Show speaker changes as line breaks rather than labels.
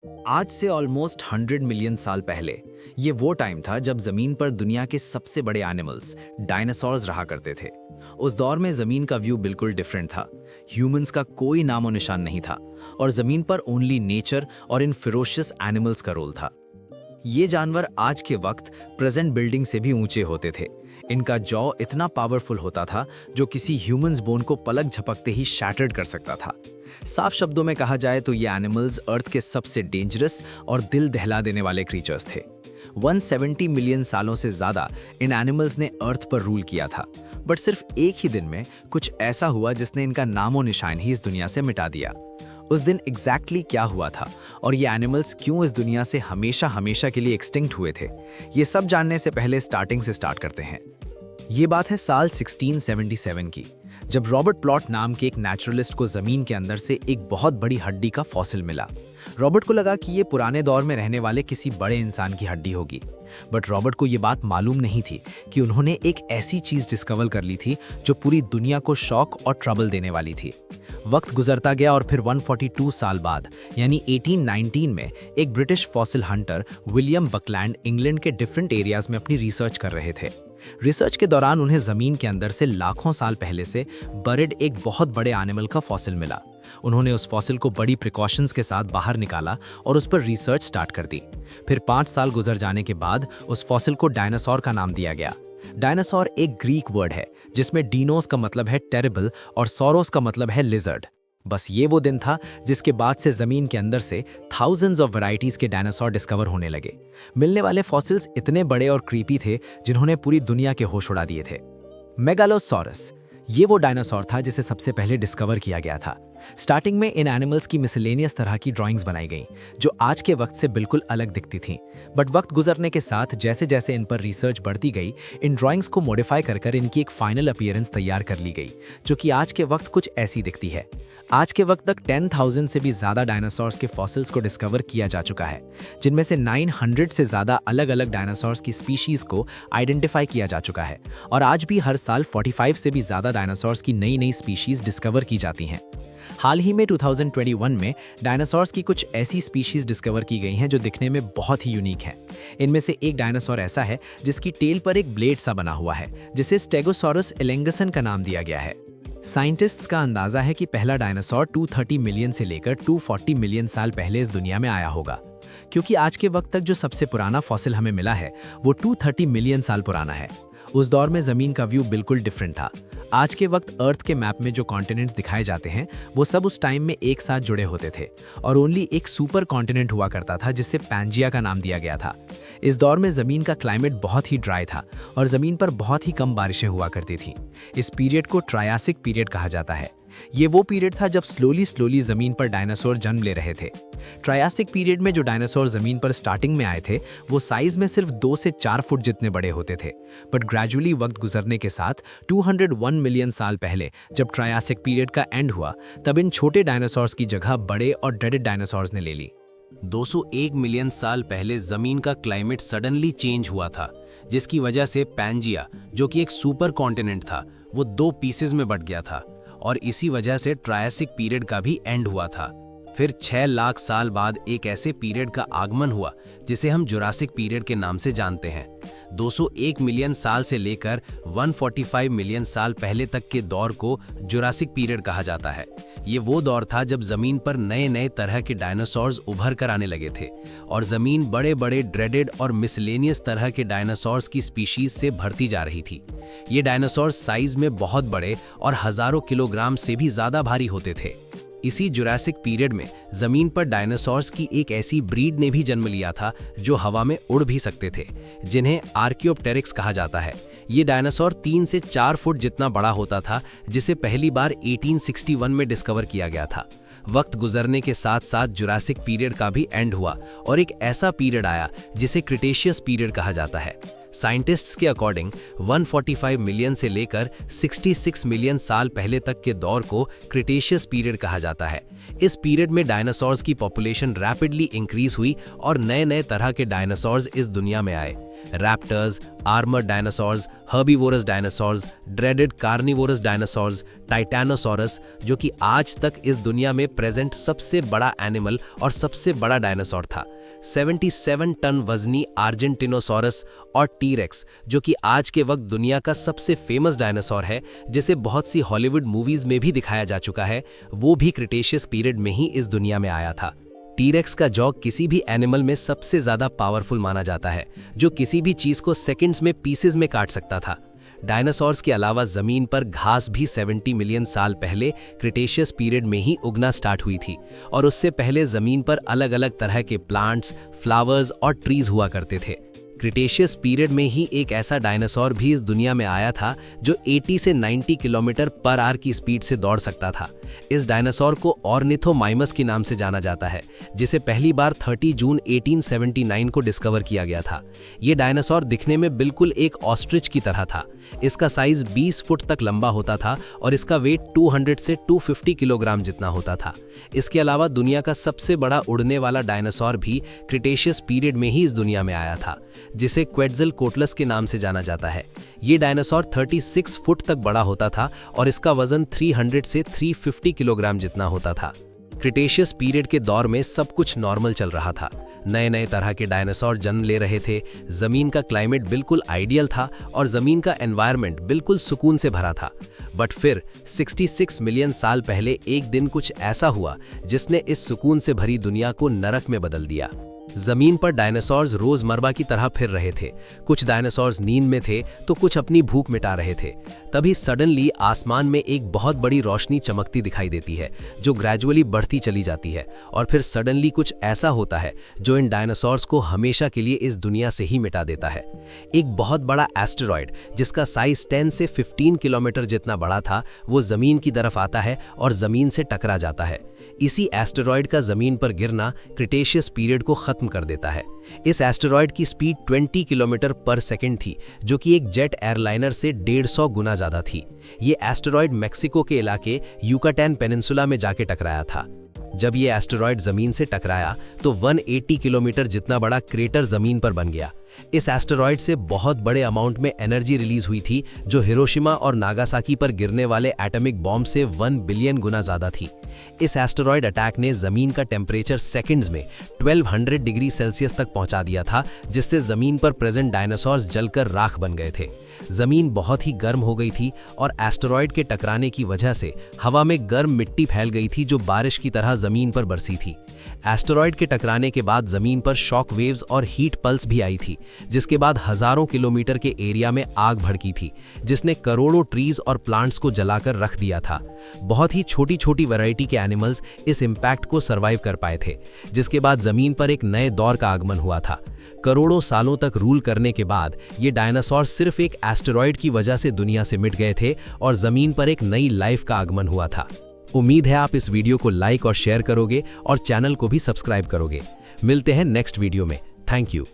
आज से almost 100 million साल पहले ये वो टाइम था जब जमीन पर दुनिया के सबसे बड़े एनिमल्स डायनासोर्स रहा करते थे। उस दौर में जमीन का व्यू बिल्कुल डिफरेंट था। ह्यूमंस का कोई नामो निशान नहीं था और जमीन पर ओनली नेचर और इन फिरोशियस एनिमल्स का रोल था। ये जानवर आज के वक्त प्रेजेंट बिल्डिंग से भी ऊंचे होते थे। इनका जॉ इतना पावरफुल होता था जो किसी ह्यूमंस बोन को पलक झपकते ही शैटर्ड कर सकता था। साफ शब्दों में कहा जाए तो ये एनिमल्स अर्थ के सबसे डेंजरस और दिल दहला देने वाले क्रीचर्स थे। 170 मिलियन सालों से ज्यादा इन एनिमल्स ने अर्थ पर रूल किया था, बट सिर्फ एक ही दिन में कुछ ऐसा हुआ जिसने इनका नामो निशान ही इस दुनिया से मिटा दिया। उस दिन एग्जैक्टली क्या हुआ था और ये एनिमल्स क्यों इस दुनिया से हमेशा हमेशा के लिए एक्सटिंक्ट हुए थे, ये सब जानने से पहले स्टार्टिंग से स्टार्ट करते हैं। ये बात है साल 1677 की, जब रॉबर्ट प्लॉट नाम के एक नेचुरलिस्ट को जमीन के अंदर से एक बहुत बड़ी हड्डी का फॉसिल मिला। रॉबर्ट को लगा कि ये पुराने दौर में रहने वाले किसी बड़े इंसान की हड्डी होगी, बट रॉबर्ट को ये बात मालूम नहीं थी कि उन्होंने एक ऐसी चीज डिस्कवर कर ली थी जो पूरी दुनिया को शॉक और ट्रबल देने वाली थी। वक्त गुजरता गया और फिर 142 साल बाद यानी 1819 में एक British fossil Hunter William Buckland England के डिफरेंट एरियाज में अपनी रिसर्च कर रहे थे। रिसर्च के दौरान उन्हें जमीन के अंदर से लाखों साल पहले से बरिड एक बहुत बड़े एनिमल का फॉसिल मिला। उन्होंने उस फॉसिल को बड़ी प्रिकॉशंस के साथ बाहर निकाला और उस पर रिसर्च स्टार्ट कर दी। फिर 5 साल गुजर जाने के बाद उस फॉसिल को डायनासोर का नाम दिया गया। डायनासोर एक ग्रीक वर्ड है जिसमें डीनोस का मतलब है टेरिबल और सौरोस का मतलब है लिजर्ड। बस ये वो दिन था जिसके बाद से जमीन के अंदर से थाउजेंड्स ऑफ वैरायटीज के डायनासोर डिस्कवर होने लगे। मिलने वाले फॉसिल्स इतने बड़े और क्रीपी थे जिन्होंने पूरी दुनिया के होश उड़ा दिए थे। मेगालोसॉरस ये वो डायनासोर था जिसे सबसे पहले डिस्कवर किया गया था। स्टार्टिंग में इन एनिमल्स की मिसलेनियस तरह की ड्राइंग्स बनाई गईं जो आज के वक्त से बिल्कुल अलग दिखती थीं, बट वक्त गुजरने के साथ जैसे जैसे इन पर रिसर्च बढ़ती गई, इन ड्राइंग्स को मॉडिफाई कर इनकी एक फाइनल अपीयरेंस तैयार कर ली गई जो कि आज के वक्त कुछ ऐसी दिखती है। आज के वक्त तक 10,000 से भी ज्यादा डायनासोर्स के फॉसिल्स को डिस्कवर किया जा चुका है, जिनमें से 900 से ज्यादा अलग अलग डायनासोर्स की स्पीशीज को आइडेंटिफाई किया जा चुका है और आज भी हर साल 45 से भी ज्यादा डायनासोर्स की नई नई स्पीशीज डिस्कवर की जाती हैं। हाल ही में 2021 में डायनासोर्स की कुछ ऐसी स्पीशीज डिस्कवर की गई हैं जो दिखने में बहुत ही यूनिक हैं। इनमें से एक डायनासोर ऐसा है जिसकी टेल पर एक ब्लेड सा बना हुआ है, जिसे स्टेगोसॉरस एलेंगसन का नाम दिया गया है। साइंटिस्ट्स का अंदाजा है कि पहला डायनासोर 230 मिलियन से लेकर 240 मिलियन साल पहले इस दुनिया में आया होगा। क्योंकि आज के वक्त तक जो सबसे पुराना फॉसिल हमें मिला है वो 230 मिलियन साल पुराना है। उस दौर में जमीन का व्यू बिल्कुल डिफरेंट था। आज के वक्त अर्थ के मैप में जो कॉन्टिनेंट्स दिखाए जाते हैं वो सब उस टाइम में एक साथ जुड़े होते थे और ओनली एक सुपर कॉन्टिनेंट हुआ करता था जिससे पैंजिया का नाम दिया गया था। इस दौर में जमीन का क्लाइमेट बहुत ही ड्राई था और जमीन पर बहुत ही कम बारिशें हुआ करती थीं। इस पीरियड को ट्रायासिक पीरियड कहा जाता है। ये वो पीरियड था जब स्लोली जमीन पर डायनासोर जन्म ले रहे थे। ट्रायासिक पीरियड में जो डायनासोर जमीन पर स्टार्टिंग में आए थे वो साइज में सिर्फ 2 से 4 फुट जितने बड़े होते थे, बट ग्रेजुअली वक्त गुजरने के साथ 201 मिलियन साल पहले जब ट्रायासिक पीरियड का एंड हुआ तब इन छोटे डायनासोर्स की जगह बड़े और ड्रेडेड डायनासोर्स ने ले ली।
201 मिलियन साल पहले जमीन का क्लाइमेट सडनली चेंज हुआ था, जिसकी वजह से पैंजिया, जो कि एक सुपर कॉन्टिनेंट था, वो 2 पीसेज में बट गया था और इसी वजह से ट्रायासिक पीरियड का भी एंड हुआ था। फिर 6 लाख साल बाद एक ऐसे पीरियड का आगमन हुआ जिसे हम जुरासिक पीरियड के नाम से जानते हैं। 201 मिलियन साल से लेकर 145 मिलियन साल पहले तक के दौर को जुरासिक पीरियड कहा जाता है। ये वो दौर था जब जमीन पर नए नए तरह के डायनासोर्स उभर कर आने लगे थे और जमीन बड़े बड़े ड्रेडेड और मिसलेनियस तरह के डायनासोर्स की स्पीशीज से भरती जा रही थी। ये डायनासोर्स साइज में बहुत बड़े और हजारों किलोग्राम से भी ज्यादा भारी होते थे। इसी जुरासिक पीरियड में जमीन पर डायनासोर्स की एक ऐसी ब्रीड ने भी जन्म लिया था जो हवा में उड़ भी सकते थे, जिन्हें आर्कियोप्टेरिक्स कहा जाता है। ये डायनासोर 3 से 4 फुट जितना बड़ा होता था, जिसे पहली बार 1861 में डिस्कवर किया गया था। वक्त गुजरने के साथ साथ जुरासिक पीरियड का भी एंड हुआ और एक ऐसा पीरियड आया जिसे क्रिटेशियस पीरियड कहा जाता है। साइंटिस्ट्स के अकॉर्डिंग 145 मिलियन से लेकर 66 मिलियन साल पहले तक के दौर को क्रिटेशियस पीरियड कहा जाता है। इस पीरियड में डायनासोर्स की पॉपुलेशन रैपिडली इंक्रीज हुई और नए नए तरह के डायनासोर्स इस दुनिया में आए। Raptors, armoured dinosaurs, herbivorous dinosaurs, dreaded carnivorous dinosaurs, titanosaurus, जो कि आज तक इस दुनिया में प्रेजेंट सबसे बड़ा एनिमल और सबसे बड़ा डायनासोर था, 77 टन वजनी आर्जेंटिनोसॉरस, और टीरेक्स, जो कि आज के वक्त दुनिया का सबसे फेमस डायनासोर है, जिसे बहुत सी हॉलीवुड मूवीज में भी दिखाया जा चुका है, वो भी क्रिटेशियस पीरियड में ही इस दुनिया में आया था। टीरेक्स का जॉ किसी भी एनिमल में सबसे ज्यादा पावरफुल माना जाता है, जो किसी भी चीज को सेकंड्स में पीसेज में काट सकता था। डायनासोर्स के अलावा जमीन पर घास भी 70 मिलियन साल पहले क्रिटेशियस पीरियड में ही उगना स्टार्ट हुई थी, और उससे पहले जमीन पर अलग अलग तरह के प्लांट्स, फ्लावर्स और ट्रीज हुआ करते थे। क्रिटेशियस पीरियड में ही एक ऐसा डायनासोर भी इस दुनिया में आया था जो 80 से 90 किलोमीटर पर आवर की स्पीड से दौड़ सकता था। इस डायनासोर को ऑर्निथोमाइमस के नाम से जाना जाता है, जिसे पहली बार 30 जून 1879 को डिस्कवर किया गया था। ये डायनासोर दिखने में बिल्कुल एक ऑस्ट्रिच की तरह था। इसका साइज 20 फुट तक लंबा होता था और इसका वेट 200 से 250 किलोग्राम जितना होता था। इसके अलावा दुनिया का सबसे बड़ा उड़ने वाला डायनासोर भी क्रिटेशियस पीरियड में ही इस दुनिया में आया था, जिसे क्वेट्ज़लकोटलस के नाम से जाना जाता है। ये डायनासोर 36 फुट तक बड़ा होता था और इसका वजन 300 से 350 किलोग्राम जितना होता था। क्रिटेशियस पीरियड के दौर में सब कुछ नॉर्मल चल रहा था। नए नए तरह के डायनासोर जन्म ले रहे थे, जमीन का क्लाइमेट बिल्कुल आइडियल था और जमीन का एनवायरनमेंट बिल्कुल सुकून से भरा था। बट फिर 66 मिलियन साल पहले एक दिन कुछ ऐसा हुआ जिसने इस सुकून से भरी दुनिया को नरक में बदल दिया। जमीन पर डायनासोर्स रोजमर्रा की तरह फिर रहे थे। कुछ डायनासोर्स नींद में थे तो कुछ अपनी भूख मिटा रहे थे। तभी सडनली आसमान में एक बहुत बड़ी रोशनी चमकती दिखाई देती है, जो ग्रेजुअली बढ़ती चली जाती है, और फिर सडनली कुछ ऐसा होता है जो इन डायनासोर्स को हमेशा के लिए इस दुनिया से ही मिटा देता है। एक बहुत बड़ा एस्टेरॉयड जिसका साइज 10 से 15 किलोमीटर जितना बड़ा था, वो जमीन की तरफ आता है और जमीन से टकरा जाता है। इसी एस्टेरॉयड का जमीन पर गिरना क्रिटेशियस पीरियड को खत्म कर देता है। इस एस्टेरॉयड की स्पीड 20 किलोमीटर पर सेकंड थी, जो कि एक जेट एयरलाइनर से 150 गुना ज्यादा थी। ये एस्टेरॉयड मेक्सिको के इलाके युकाटैन पेनिनसुला में जाके टकराया था। जब ये एस्टेरॉयड जमीन से टकराया तो 180 किलोमीटर जितना बड़ा क्रेटर जमीन पर बन गया। इस एस्टेरॉयड से बहुत बड़े अमाउंट में एनर्जी रिलीज हुई थी, जो हिरोशिमा और नागासाकी पर गिरने वाले एटॉमिक बॉम्ब से 1 बिलियन गुना ज्यादा थी। इस एस्टेरॉयड अटैक ने जमीन का टेम्परेचर सेकंड्स में 1200 डिग्री सेल्सियस तक पहुंचा दिया था, जिससे जमीन पर प्रेजेंट डायनासोर्स जलकर राख बन गए थे। जमीन बहुत ही गर्म हो गई थी और एस्टेरॉयड के टकराने की वजह से हवा में गर्म मिट्टी फैल गई थी, जो बारिश की तरह जमीन पर बरसी थी। एस्टेरॉयड के टकराने के बाद जमीन पर शॉक वेव्स और हीट पल्स भी आई थी, जिसके बाद हजारों किलोमीटर के एरिया में आग भड़की थी, जिसने करोड़ों ट्रीज और प्लांट्स को जलाकर रख दिया था। बहुत ही छोटी छोटी वैरायटी के एनिमल्स इस इम्पैक्ट को सरवाइव कर पाए थे, जिसके बाद जमीन पर एक नए दौर का आगमन हुआ था। करोड़ों सालों तक रूल करने के बाद ये डायनासोर सिर्फ एक एस्टेरॉयड की वजह से दुनिया से मिट गए थे और जमीन पर एक नई लाइफ का आगमन हुआ था। उम्मीद है आप इस वीडियो को लाइक और शेयर करोगे और चैनल को भी सब्सक्राइब करोगे। मिलते हैं नेक्स्ट वीडियो में। Thank you.